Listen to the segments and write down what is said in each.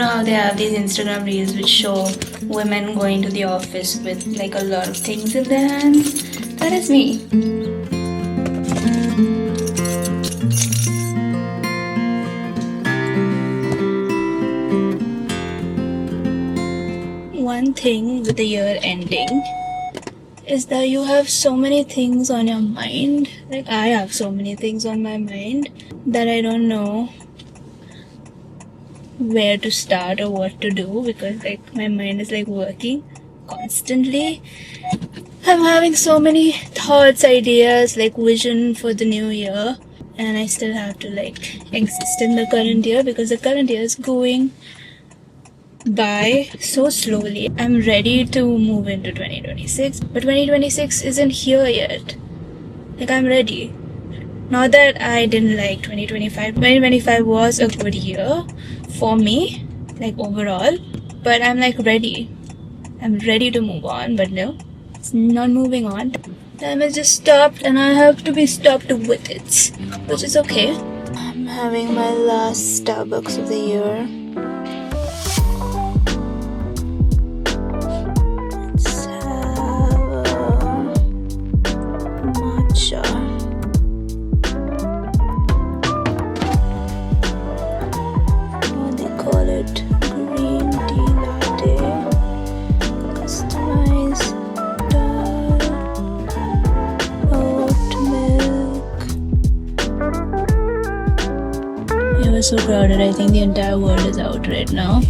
know how they have these Instagram reels which show women going to the office with like a lot of things in their hands? That is me. One thing with the year ending is that you have so many things on your mind. Like, I have so many things on my mind that I don't know where to start or what to do, because like my mind is like working constantly. I'm having so many thoughts, ideas, like vision for the new year, and I still have to like exist in the current year because the current year is going by so slowly. I'm ready to move into 2026, but 2026 isn't here yet. Like, I'm ready. Not that I didn't like 2025. 2025 was a good year for me, like overall, but I'm like ready. I'm ready to move on, but no, it's not moving on. Time has just stopped and I have to be stopped with it, which is okay. I'm having my last Starbucks of the year. Let's have matcha. What they call it? Green tea latte. Customized oat milk. It was so crowded. I think the entire world is out right now.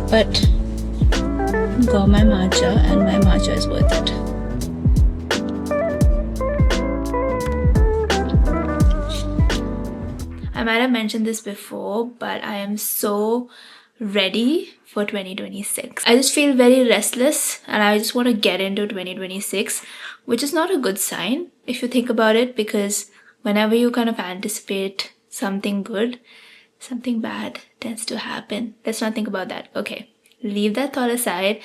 But got my matcha, and my matcha is worth it. I might have mentioned this before, but I am so ready for 2026. I just feel very restless and I just want to get into 2026, which is not a good sign if you think about it, because whenever you kind of anticipate something good, something bad tends to happen. Let's not think about that. Okay. Leave that thought aside.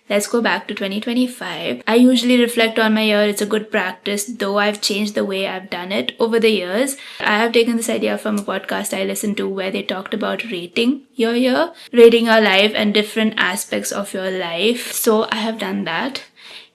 Let's go back to 2025. I usually reflect on my year. It's a good practice, though I've changed the way I've done it over the years. I have taken this idea from a podcast I listened to where they talked about rating your year, rating your life and different aspects of your life. So I have done that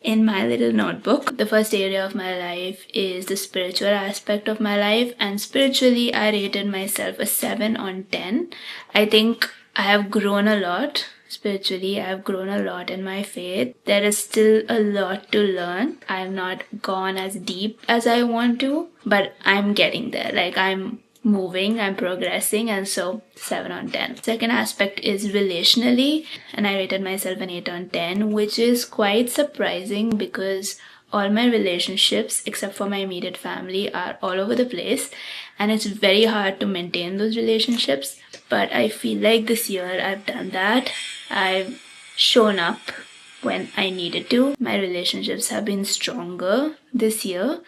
in my little notebook. The first area of my life is the spiritual aspect of my life, and spiritually I rated myself a 7 on 10. I think I have grown a lot. Spiritually, I've grown a lot in my faith. There is still a lot to learn. I've not gone as deep as I want to, but I'm getting there. Like, I'm moving, I'm progressing, and so 7 on 10. Second aspect is relationally, and I rated myself an 8 on 10, which is quite surprising because all my relationships, except for my immediate family, are all over the place, and it's very hard to maintain those relationships. But I feel like this year I've done that. I've shown up when I needed to. My relationships have been stronger this year.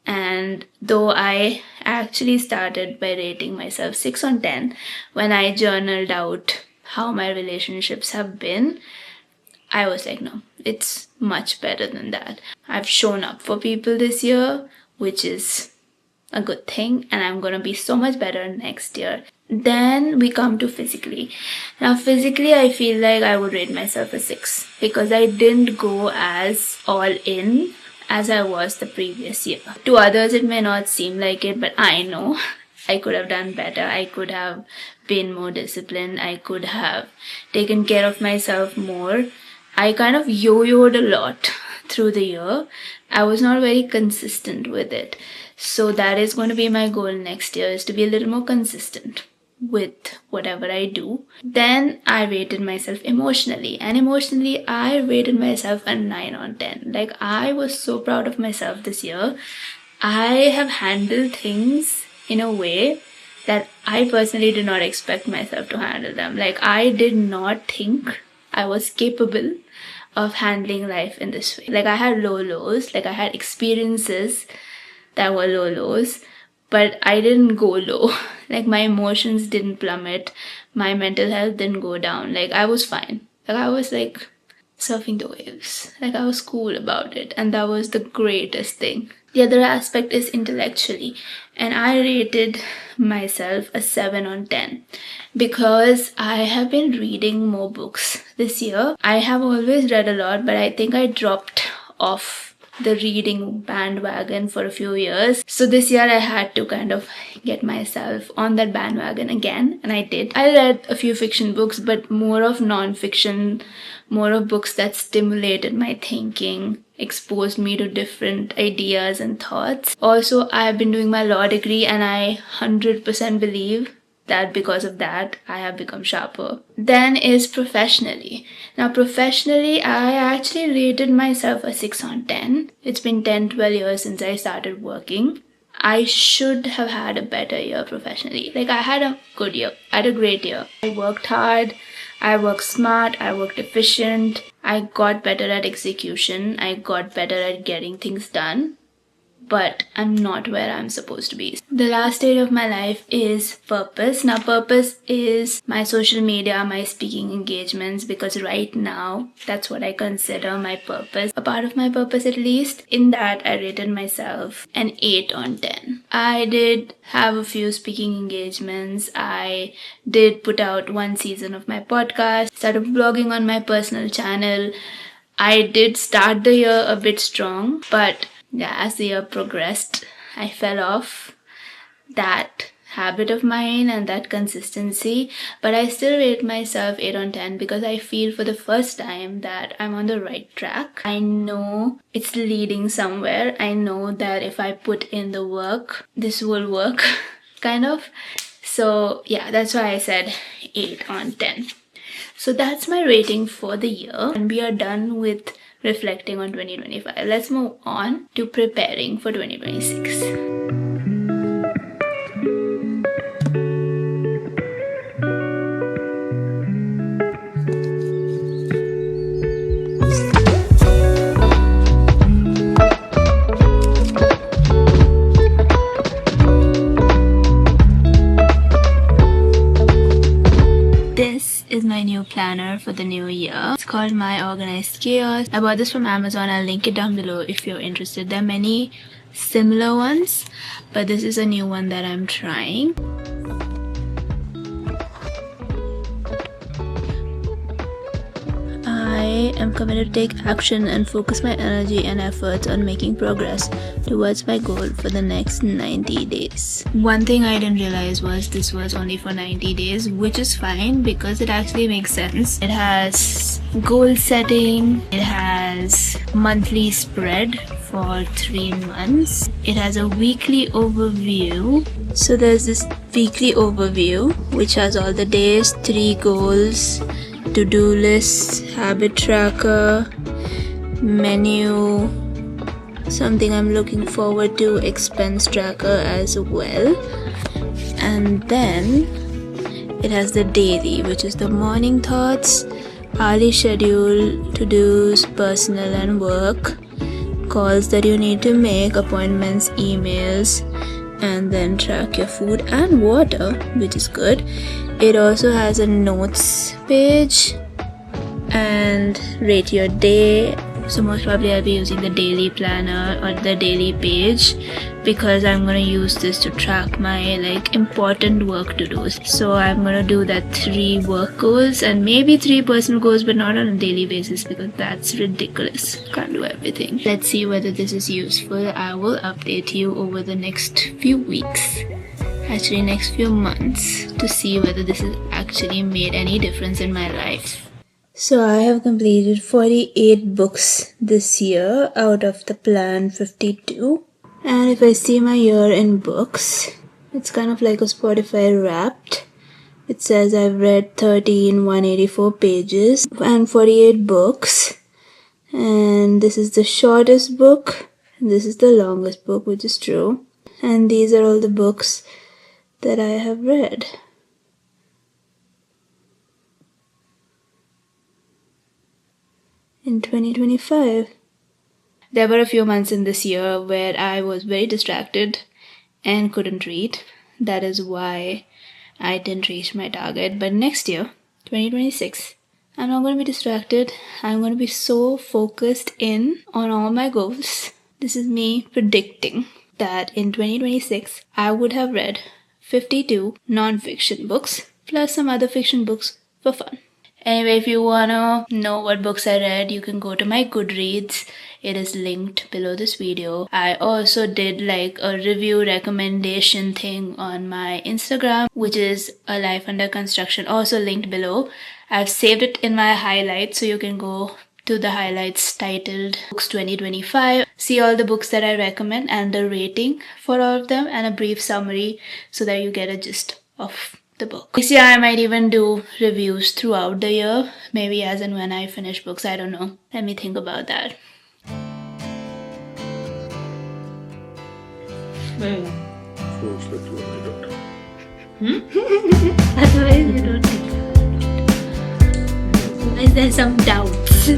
And though I actually started by rating myself 6 on 10, when I journaled out how my relationships have been, I was like, no, it's much better than that. I've shown up for people this year, which is a good thing, and I'm gonna be so much better next year. Then we come to physically. Now physically, I feel like I would rate myself a 6 because I didn't go as all in as I was the previous year. To others it may not seem like it, but I know I could have done better. I could have been more disciplined. I could have taken care of myself more. I kind of yo-yoed a lot through the year. I was not very consistent with it. So that is going to be my goal next year, is to be a little more consistent with whatever I do. Then I rated myself emotionally, and emotionally I rated myself a 9 on 10. Like, I was so proud of myself this year. I have handled things in a way that I personally did not expect myself to handle them. Like, I did not think I was capable of handling life in this way. Like, I had low lows, like I had experiences that were low lows, but I didn't go low. Like, my emotions didn't plummet, my mental health didn't go down. Like, I was fine. Like, I was like surfing the waves. Like, I was cool about it, and that was the greatest thing. The other aspect is intellectually, and I rated myself a 7 on 10 because I have been reading more books this year. I have always read a lot, but I think I dropped off the reading bandwagon for a few years. So this year I had to kind of get myself on that bandwagon again, and I did. I read a few fiction books, but more of non-fiction, more of books that stimulated my thinking, exposed me to different ideas and thoughts. Also, I have been doing my law degree, and I 100% believe that because of that, I have become sharper. Then is professionally. Now, professionally, I actually rated myself a 6 on 10. It's been 10-12 years since I started working. I should have had a better year professionally. Like, I had a good year. I had a great year. I worked hard. I worked smart. I worked efficient. I got better at execution. I got better at getting things done. But I'm not where I'm supposed to be. The last stage of my life is purpose. Now, purpose is my social media, my speaking engagements, because right now, that's what I consider my purpose. A part of my purpose, at least. In that, I rated myself an 8 on 10. I did have a few speaking engagements. I did put out 1 season of my podcast, started blogging on my personal channel. I did start the year a bit strong, but yeah, as the year progressed, I fell off that habit of mine and that consistency. But I still rate myself 8 on 10 because I feel for the first time that I'm on the right track. I know it's leading somewhere. I know that if I put in the work, this will work, kind of. So yeah, that's why I said 8 on 10. So that's my rating for the year, and we are done with reflecting on 2025. Let's move on to preparing for 2026. This is my new planner for the new year. It's called My Organized Chaos. I bought this from Amazon. I'll link it down below if you're interested. There are many similar ones, but this is a new one that I'm trying. I am committed to take action and focus my energy and efforts on making progress towards my goal for the next 90 days. One thing I didn't realize was this was only for 90 days, which is fine because it actually makes sense. It has goal setting, it has monthly spread for 3 months, it has a weekly overview. So there's this weekly overview which has all the days, 3 goals, to-do lists, habit tracker, menu, something I'm looking forward to, expense tracker as well. And then it has the daily, which is the morning thoughts, hourly schedule, to-dos, personal and work, calls that you need to make, appointments, emails, and then track your food and water, which is good. It also has a notes page and rate your day. So most probably I'll be using the daily planner or the daily page because I'm gonna use this to track my important work to do. So I'm gonna do that 3 work goals and maybe 3 personal goals, but not on a daily basis because that's ridiculous. Can't do everything. Let's see whether this is useful. I will update you over the next few weeks, actually next few months, to see whether this has actually made any difference in my life. So I have completed 48 books this year out of the planned 52. And if I see my year in books, it's kind of like a Spotify Wrapped. It says I've read 184 pages and 48 books. And this is the shortest book. And this is the longest book, which is true. And these are all the books that I have read. In 2025. There were a few months in this year where I was very distracted and couldn't read. That is why I didn't reach my target. But next year, 2026, I'm not going to be distracted. I'm going to be so focused in on all my goals. This is me predicting that in 2026, I would have read 52 non-fiction books plus some other fiction books for fun. Anyway, if you wanna know what books I read, you can go to my Goodreads. It is linked below this video. I also did like a review recommendation thing on my Instagram, which is A Life Under Construction, also linked below. I've saved it in my highlights, so you can go to the highlights titled Books 2025, see all the books that I recommend and the rating for all of them and a brief summary so that you get a gist of the book. This year I might even do reviews throughout the year, maybe as and when I finish books, I don't know. Let me think about that. Otherwise you don't think. Is there some doubts?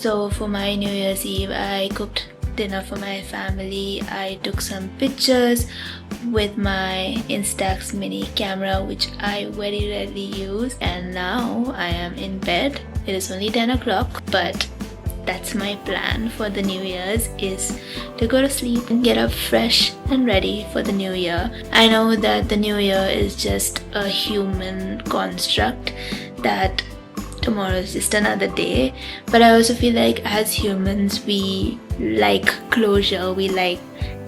So for my New Year's Eve, I cooked dinner for my family. I took some pictures with my Instax mini camera, which I very rarely use. And now I am in bed. It is only 10 o'clock, but that's my plan for the New Year's, is to go to sleep and get up fresh and ready for the new year. I know that the new year is just a human construct, that tomorrow is just another day, but I also feel like as humans we like closure, we like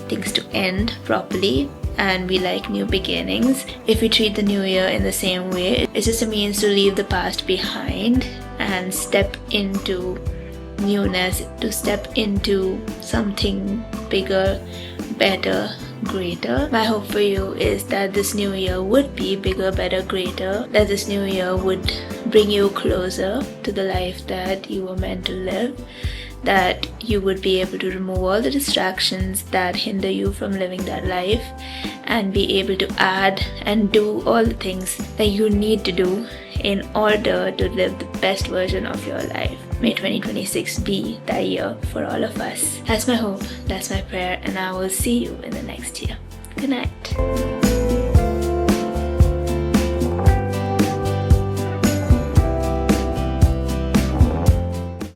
things to end properly, and we like new beginnings. If we treat the new year in the same way, it's just a means to leave the past behind and step into newness, to step into something bigger, better, greater. My hope for you is that this new year would be bigger, better, greater, that this new year would bring you closer to the life that you were meant to live, that you would be able to remove all the distractions that hinder you from living that life and be able to add and do all the things that you need to do in order to live the best version of your life. May 2026 be that year for all of us. That's my hope, that's my prayer, and I will see you in the next year. Good night.